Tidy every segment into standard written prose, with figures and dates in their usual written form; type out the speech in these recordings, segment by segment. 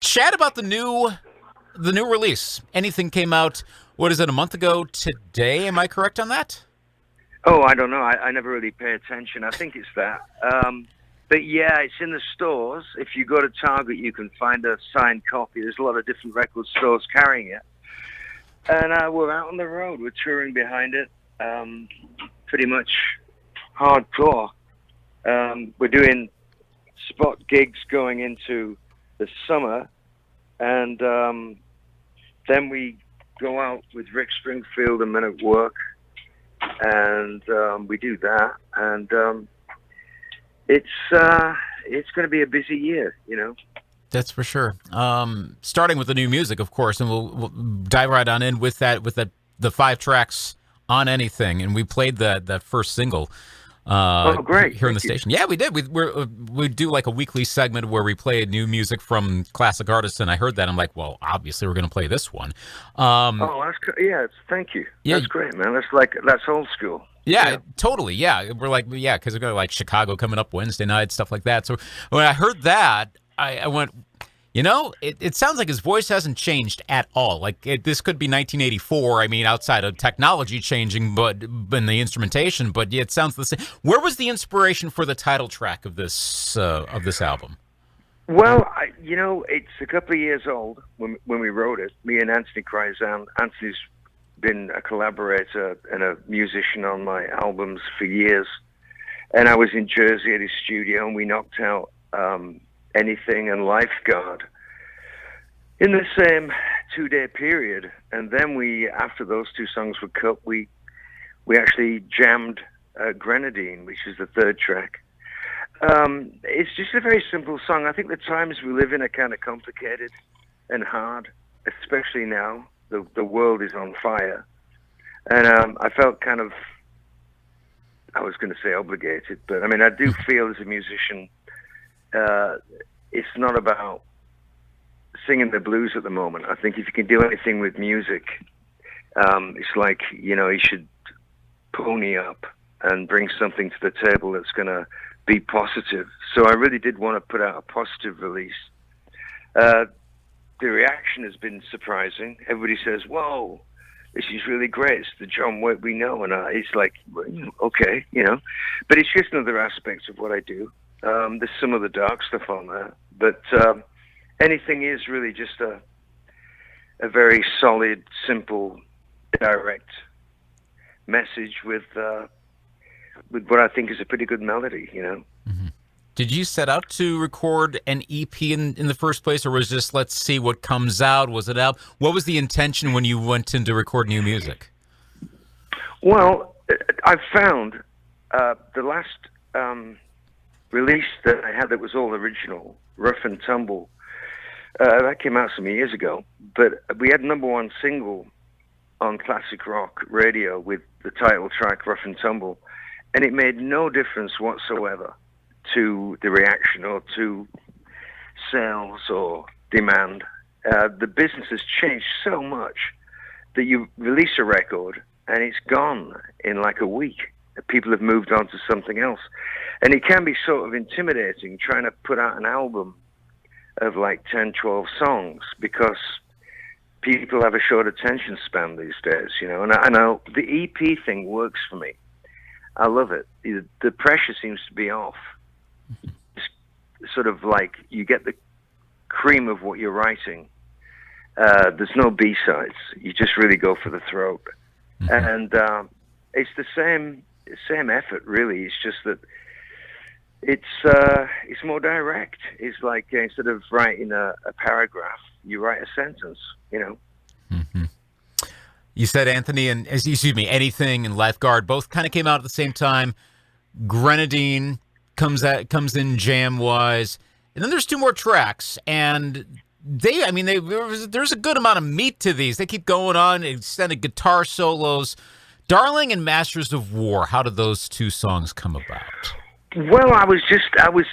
chat about the new release. Anything came out, what is it, a month ago today? Am I correct on that? Oh, I don't know. I never really pay attention. I think it's that. But yeah, it's in the stores. If you go to Target, you can find a signed copy. There's a lot of different record stores carrying it. And we're out on the road. We're touring behind it. Pretty much hardcore. We're doing spot gigs going into the summer. And then we go out with Rick Springfield and Men at Work. And we do that. And it's going to be a busy year, you know. That's for sure. Starting with the new music, of course, and we'll dive right on in with the 5 tracks on Anything, and we played that first single. Oh, great! Here in the station. Yeah, we did. We do like a weekly segment where we play new music from classic artists, and I heard that. I'm like, well, obviously we're going to play this one. Thank you. Yeah, that's great, man. That's old school. Yeah, totally. Yeah, we're like, because we're going to like Chicago coming up Wednesday night, stuff like that. So when I heard that, I went, it sounds like his voice hasn't changed at all. Like this could be 1984. I mean, outside of technology changing, but in the instrumentation, but yeah, it sounds the same. Where was the inspiration for the title track of this album? Well, it's a couple of years old when we wrote it. Me and Anthony Kryzan. Anthony's been a collaborator and a musician on my albums for years, and I was in Jersey at his studio, and we knocked out Anything and Lifeguard in the same 2-day period. And then after those 2 songs were cut, we actually jammed Grenadine, which is the 3rd track. It's just a very simple song. I think the times we live in are kind of complicated and hard, especially now. The world is on fire. And I felt kind of, I was going to say obligated, but I mean, I do feel as a musician, it's not about singing the blues at the moment. I think if you can do anything with music, it's like, you should pony up and bring something to the table that's going to be positive. So I really did want to put out a positive release. The reaction has been surprising. Everybody says, whoa, this is really great. It's the John Waite we know. And it's like, okay, But it's just another aspect of what I do. There's some of the dark stuff on there, but Anything is really just a very solid, simple, direct message with what I think is a pretty good melody, Mm-hmm. Did you set out to record an EP in the first place, or was just let's see what comes out? Was it out? What was the intention when you went in to record new music? Well, I found the last release that I had that was all original, Rough and Tumble, that came out some years ago, but we had #1 single on classic rock radio with the title track Rough and Tumble, and it made no difference whatsoever to the reaction or to sales or demand. The business has changed so much that you release a record and it's gone in like a week. People have moved on to something else. And it can be sort of intimidating trying to put out an album of like 10, 12 songs because people have a short attention span these days, And I know the EP thing works for me. I love it. The pressure seems to be off. It's sort of like you get the cream of what you're writing. There's no B-sides. You just really go for the throat. And it's the same effort, really. It's just that it's more direct. It's like instead of writing a paragraph, you write a sentence, Mm-hmm. You said Anything and Lifeguard both kind of came out at the same time. Grenadine comes in jam-wise. And then there's 2 more tracks, and there's a good amount of meat to these. They keep going on, extended guitar solos. Darling and Masters of War, how did those 2 songs come about? Well, I was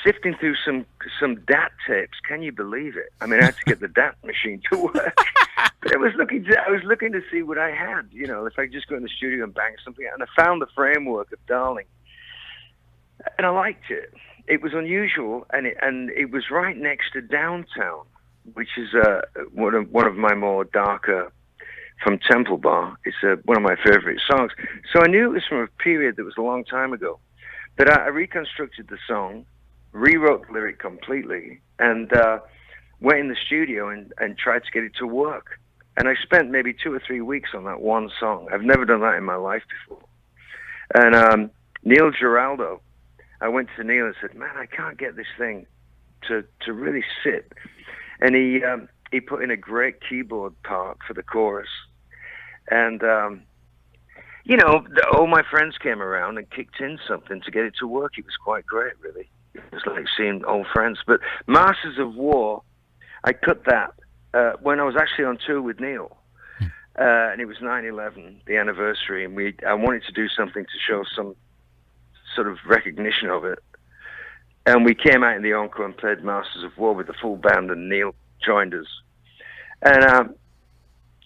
sifting through some DAT tapes. Can you believe it? I mean, I had to get the DAT machine to work. But I was looking to see what I had, if I could just go in the studio and bang something out. And I found the framework of Darling. And I liked it. It was unusual, and it was right next to downtown. which is one of my more darker, from Temple Bar. It's one of my favorite songs. So I knew it was from a period that was a long time ago. But I reconstructed the song, rewrote the lyric completely, and went in the studio and tried to get it to work. And I spent maybe 2 or 3 weeks on that one song. I've never done that in my life before. And NeilDorado, I went to Neil and said, man, I can't get this thing to really sit. And he put in a great keyboard part for the chorus. And, all my friends came around and kicked in something to get it to work. It was quite great, really. It was like seeing old friends. But Masters of War, I cut that when I was actually on tour with Neil. And it was 9/11, the anniversary, and I wanted to do something to show some sort of recognition of it. And we came out in the encore and played Masters of War with the full band, and Neil joined us. And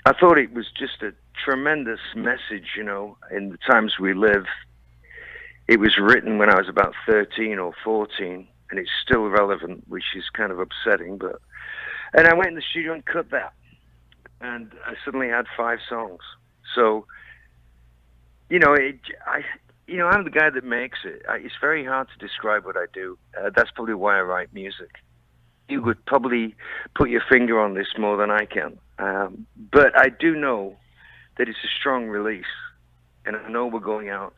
I thought it was just a tremendous message, in the times we live. It was written when I was about 13 or 14, and it's still relevant, which is kind of upsetting. And I went in the studio and cut that, and I suddenly had 5 songs. So, I'm the guy that makes it. It's very hard to describe what I do. That's probably why I write music. You would probably put your finger on this more than I can. But I do know that it's a strong release, and I know we're going out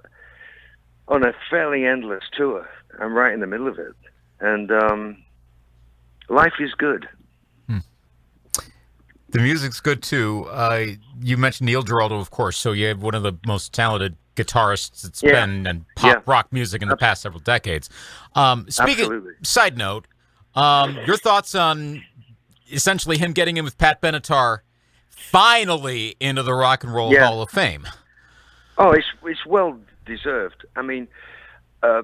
on a fairly endless tour. I'm right in the middle of it, and life is good. The music's good too. You mentioned NeilDorado, of course, so you have one of the most talented guitarists that's been in pop rock music in the past several decades. Side note, your thoughts on essentially him getting in with Pat Benatar finally into the Rock and Roll Hall of Fame? Oh, it's well deserved. I mean,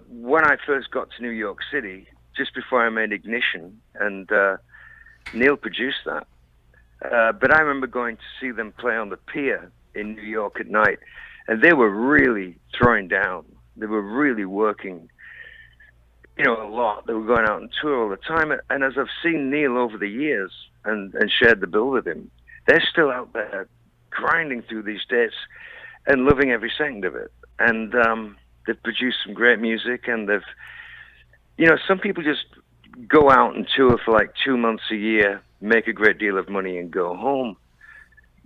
when I first got to New York City, just before I made Ignition, and Neil produced that. But I remember going to see them play on the pier in New York at night, and they were really throwing down. They were really working, a lot. They were going out on tour all the time. And as I've seen Neil over the years and shared the bill with him, they're still out there grinding through these dates and loving every second of it. And they've produced some great music, and some people just go out and tour for like 2 months a year, make a great deal of money, and go home.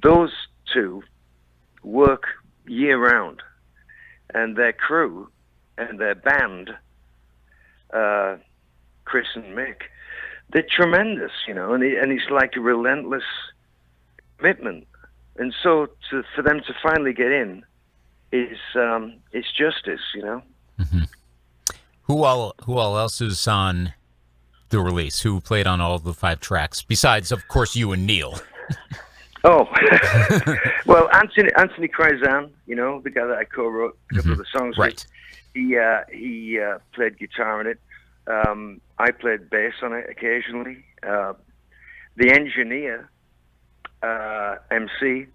Those two work year-round, and their crew and their band, Chris and Mick, they're tremendous, and it's like a relentless commitment. And so for them to finally get in is it's justice, Mm-hmm. Who all else is on the release? Who played on all the 5 tracks besides, of course, you and Neil? Oh, well, Anthony Kryzan, the guy that I co-wrote a couple of the songs with. He played guitar in it. I played bass on it occasionally. The engineer, MC,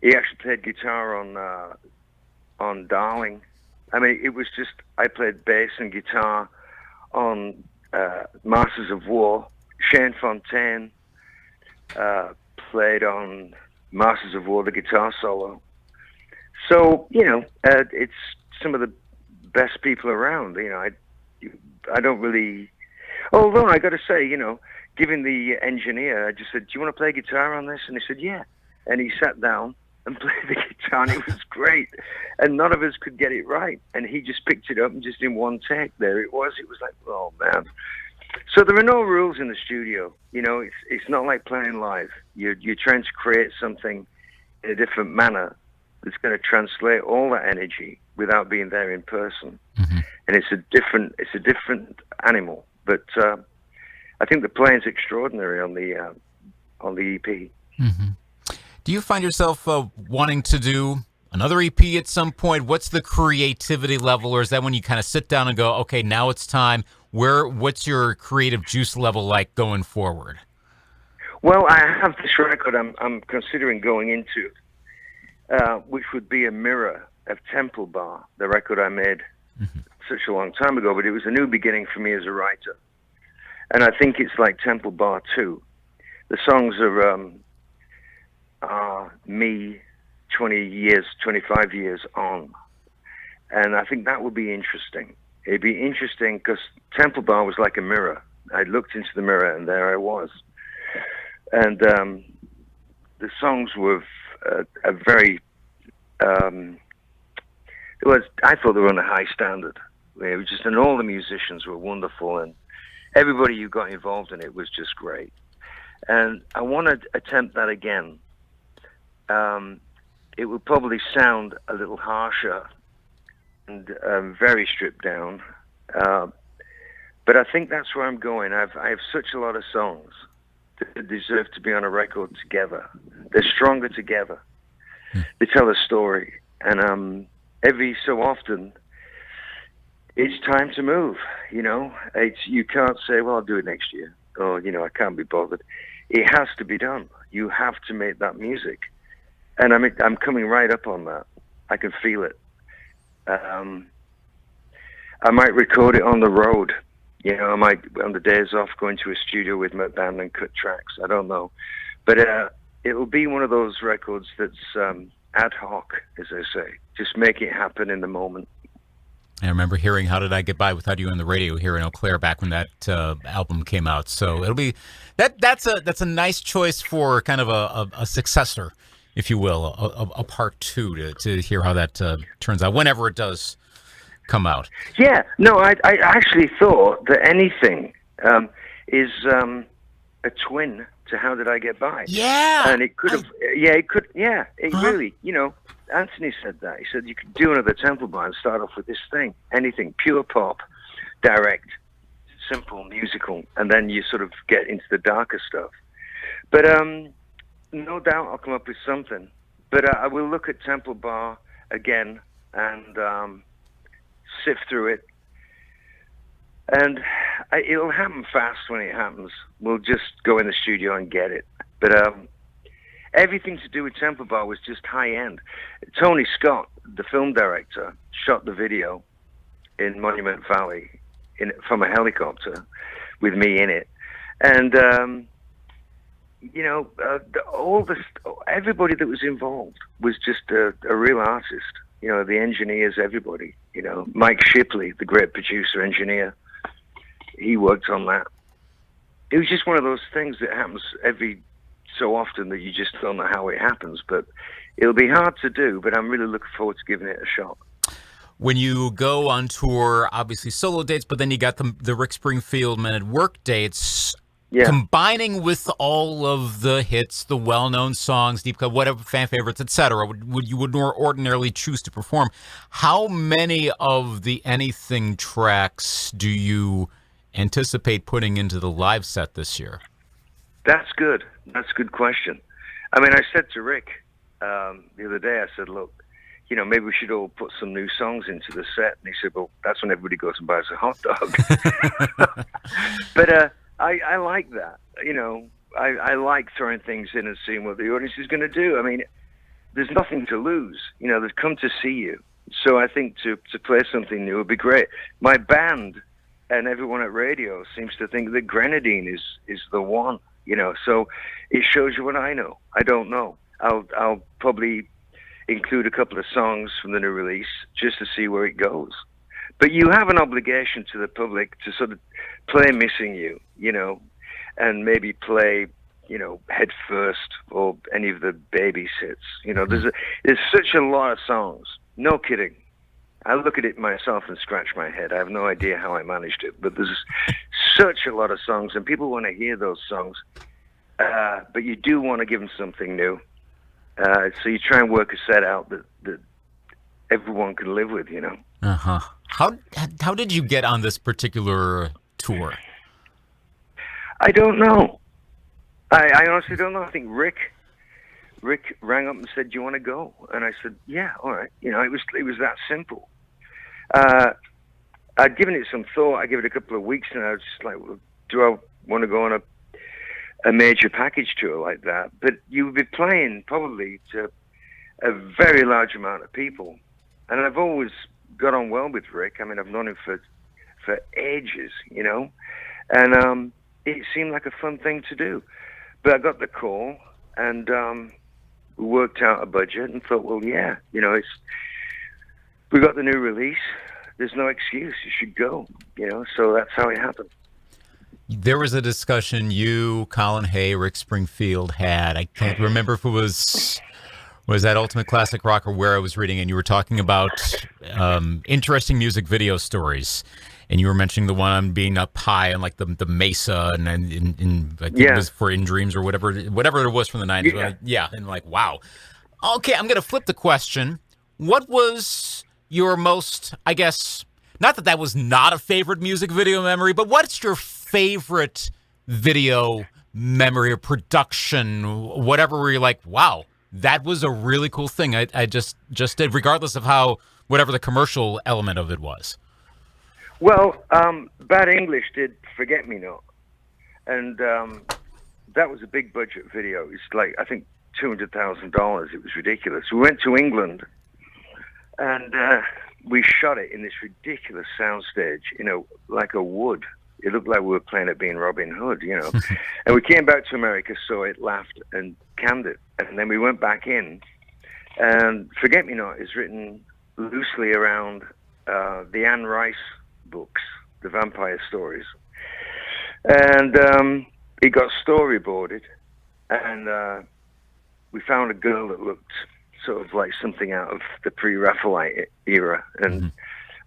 he actually played guitar on Darling. I mean, it was just, I played bass and guitar on Masters of War. Shane Fontaine played on Masters of War, the guitar solo. So, it's some of the best people around. I don't really... Although, I got to say, giving the engineer, I just said, do you want to play guitar on this? And he said, yeah. And he sat down and played the guitar, and it was great. And none of us could get it right. And he just picked it up, and just in one take, there it was. It was like, oh, man. So there are no rules in the studio. It's not like playing live. You're trying to create something in a different manner that's going to translate all that energy without being there in person. Mm-hmm. And it's a different animal. But I think the playing's extraordinary on the EP. Mm-hmm. Do you find yourself wanting to do another EP at some point? What's the creativity level, or is that when you kind of sit down and go, okay, now it's time? What's your creative juice level like going forward? Well, I have this record I'm considering going into, which would be a mirror of Temple Bar, the record I made such a long time ago. But it was a new beginning for me as a writer, and I think it's like Temple Bar 2. The songs are me 20 years, 25 years on. And I think that would be interesting. It'd be interesting because Temple Bar was like a mirror. I looked into the mirror and there I was. And the songs were a very, I thought they were on a high standard. It was just, and all the musicians were wonderful, and everybody who got involved in it was just great. And I want to attempt that again. It would probably sound a little harsher and very stripped down. But I think that's where I'm going. I have such a lot of songs that deserve to be on a record together. They're stronger together. They tell a story. And every so often, it's time to move, you know. You can't say, well, I'll do it next year. Or, you know, I can't be bothered. It has to be done. You have to make that music. And I'm coming right up on that. I can feel it. I might record it on the road. You know, I might, on the days off, go into a studio with my band and cut tracks. I don't know. But it will be one of those records that's ad hoc, as I say. Just make it happen in the moment. I remember hearing "How Did I Get By Without You" on the radio here in Eau Claire back when that album came out. So it'll be that's a nice choice for kind of a successor, if you will, a part two to hear how that turns out whenever it does come out. Yeah, no, I actually thought that Anything is a twin to How Did I Get By? Yeah, and it could have, really, you know. Anthony said that. He said you could do another Temple Bar and start off with this thing. Anything, pure pop, direct, simple, musical, and then you sort of get into the darker stuff. But no doubt I'll come up with something. But I will look at Temple Bar again and sift through it. And it'll happen fast when it happens. We'll just go in the studio and get it. But everything to do with Temple Bar was just high end. Tony Scott, the film director, shot the video in Monument Valley from a helicopter with me in it. And, you know, everybody that was involved was just a real artist. You know, the engineers, everybody. You know, Mike Shipley, the great producer, engineer, he worked on that. It was just one of those things that happens every so often that you just don't know how it happens, but it'll be hard to do, but I'm really looking forward to giving it a shot. When you go on tour, obviously solo dates, but then you got the Rick Springfield Men at Work dates, combining with all of the hits, the well-known songs, deep cut, whatever, fan favorites, etc., you would more ordinarily choose to perform. How many of the Anything tracks do you anticipate putting into the live set this year? That's good. That's a good question. I mean, I said to Rick the other day, I said, look, you know, maybe we should all put some new songs into the set. And he said, well, that's when everybody goes and buys a hot dog. But I like that. You know, I like throwing things in and seeing what the audience is going to do. I mean, there's nothing to lose. You know, they've come to see you. So I think to play something new would be great. My band and everyone at radio seems to think that Grenadine is the one. You know, so it shows you what I know. I don't know. I'll probably include a couple of songs from the new release just to see where it goes. But you have an obligation to the public to sort of play Missing You, you know, and maybe play, you know, Head First or any of the Babies hits. You know, there's such a lot of songs. No kidding. I look at it myself and scratch my head. I have no idea how I managed it, but there's such a lot of songs, and people want to hear those songs. But you do want to give them something new. So you try and work a set out that everyone can live with, you know. Uh-huh. How did you get on this particular tour? I don't know. I honestly don't know. I think Rick rang up and said, do you want to go? And I said, yeah, all right. You know, it was that simple. I'd given it some thought. I gave it a couple of weeks, and I was just like, well, do I want to go on a major package tour like that? But you would be playing probably to a very large amount of people. And I've always got on well with Rick. I mean, I've known him for ages, you know. And it seemed like a fun thing to do. But I got the call, and we worked out a budget and thought, well, yeah, we got the new release. There's no excuse. You should go, So that's how it happened. There was a discussion you, Colin Hay, Rick Springfield had. I can't remember if it was that Ultimate Classic Rock or where I was reading, and you were talking about interesting music video stories. And you were mentioning the one on being up high on like the mesa, and I think it was for In Dreams or whatever it was from the 90s. Yeah, and like, wow. Okay, I'm going to flip the question. What was your most, I guess, not that was not a favorite music video memory, but what's your favorite video memory or production, whatever, where you're like, wow, that was a really cool thing I just did, regardless of how, whatever the commercial element of it was? Well, Bad English did Forget Me Not, and that was a big budget video. It's like, I think, $200,000. It was ridiculous. We went to England, and we shot it in this ridiculous soundstage, like a wood. It looked like we were playing at being Robin Hood, And we came back to America, saw it, laughed, and canned it. And then we went back in, and Forget Me Not is written loosely around the Anne Rice books, the vampire stories. And it got storyboarded, and we found a girl that looked sort of like something out of the pre-Raphaelite era, and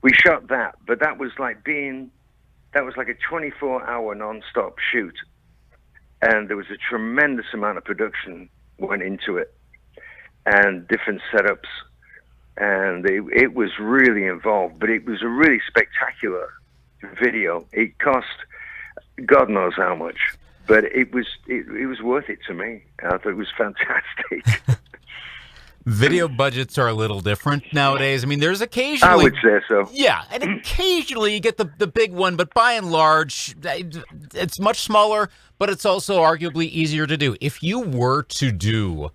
we shot that. But that was like a 24-hour non-stop shoot, and there was a tremendous amount of production went into it, and different setups, and it was really involved. But it was a really spectacular video. It cost God knows how much, but it was worth it to me. I thought it was fantastic. Video budgets are a little different nowadays. I mean, there's occasionally... I would say so. Yeah, and occasionally you get the big one, but by and large, it's much smaller, but it's also arguably easier to do. If you were to do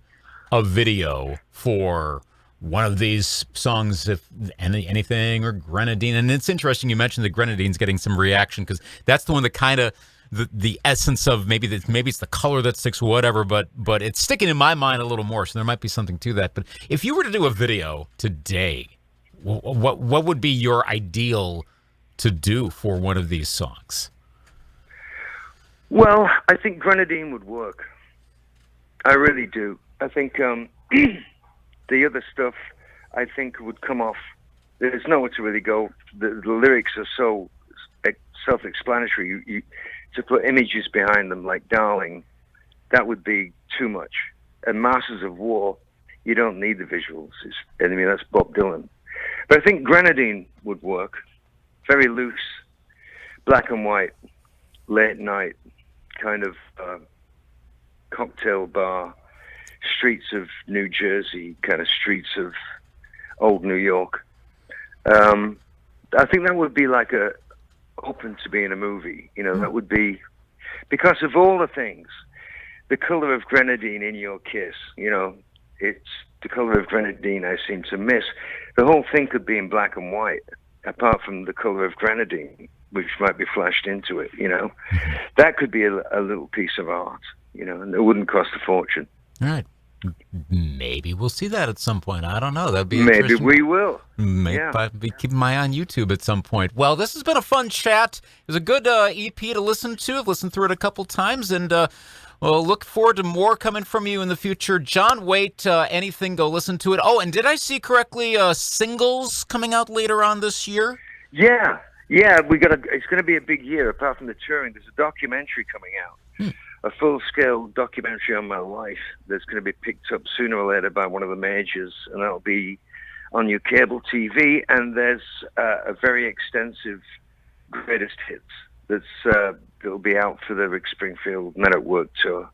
a video for one of these songs, if anything, or Grenadine, and it's interesting you mentioned the Grenadine's getting some reaction, because that's the one that kind of... The essence of maybe it's the color that sticks, whatever, but it's sticking in my mind a little more, so there might be something to that. But if you were to do a video today, what would be your ideal to do for one of these songs? Well, I think Grenadine would work. I really do. I think the other stuff, I think, would come off. There's nowhere to really go. The lyrics are so self-explanatory. To put images behind them like Darling, that would be too much. And Masters of War, you don't need the visuals. That's Bob Dylan. But I think Grenadine would work. Very loose, black and white, late night, kind of cocktail bar, streets of New Jersey, kind of streets of old New York. I think that would be like open to being a movie, that would be, because of all the things, the color of Grenadine in Your Kiss, it's the color of Grenadine I seem to miss. The whole thing could be in black and white, apart from the color of Grenadine, which might be flashed into it, That could be a little piece of art, and it wouldn't cost a fortune. All right. Maybe we'll see that at some point. I don't know. That'd be maybe we will. Maybe I'll be keeping my eye on YouTube at some point. Well, this has been a fun chat. It was a good EP to listen to. I've listened through it a couple times, and we'll look forward to more coming from you in the future. John Waite, anything, go listen to it. Oh, and did I see correctly singles coming out later on this year? Yeah. It's going to be a big year. Apart from the touring, there's a documentary coming out. A full-scale documentary on my life that's going to be picked up sooner or later by one of the majors, and that'll be on your cable TV. And there's a very extensive greatest hits that'll be out for the Rick Springfield Men at Work tour.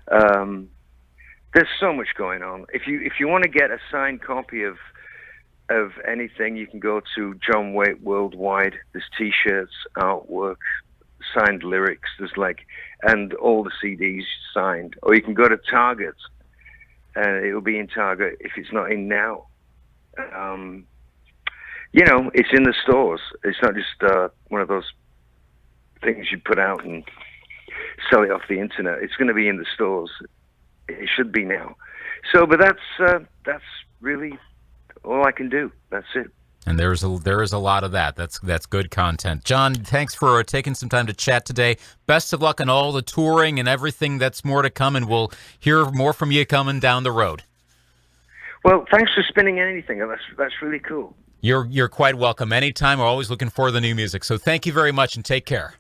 There's so much going on. If you want to get a signed copy of anything, you can go to John Waite Worldwide. There's T-shirts, artwork, signed lyrics. And all the CDs signed. Or you can go to Target, and it'll be in Target if it's not in now. It's in the stores. It's not just one of those things you put out and sell it off the internet. It's going to be in the stores. It should be now. So, but that's really all I can do. That's it. And there is a lot of that. That's good content. John, thanks for taking some time to chat today. Best of luck on all the touring and everything that's more to come, and we'll hear more from you coming down the road. Well, thanks for spinning anything. That's really cool. You're quite welcome. Anytime. We're always looking for the new music. So thank you very much, and take care.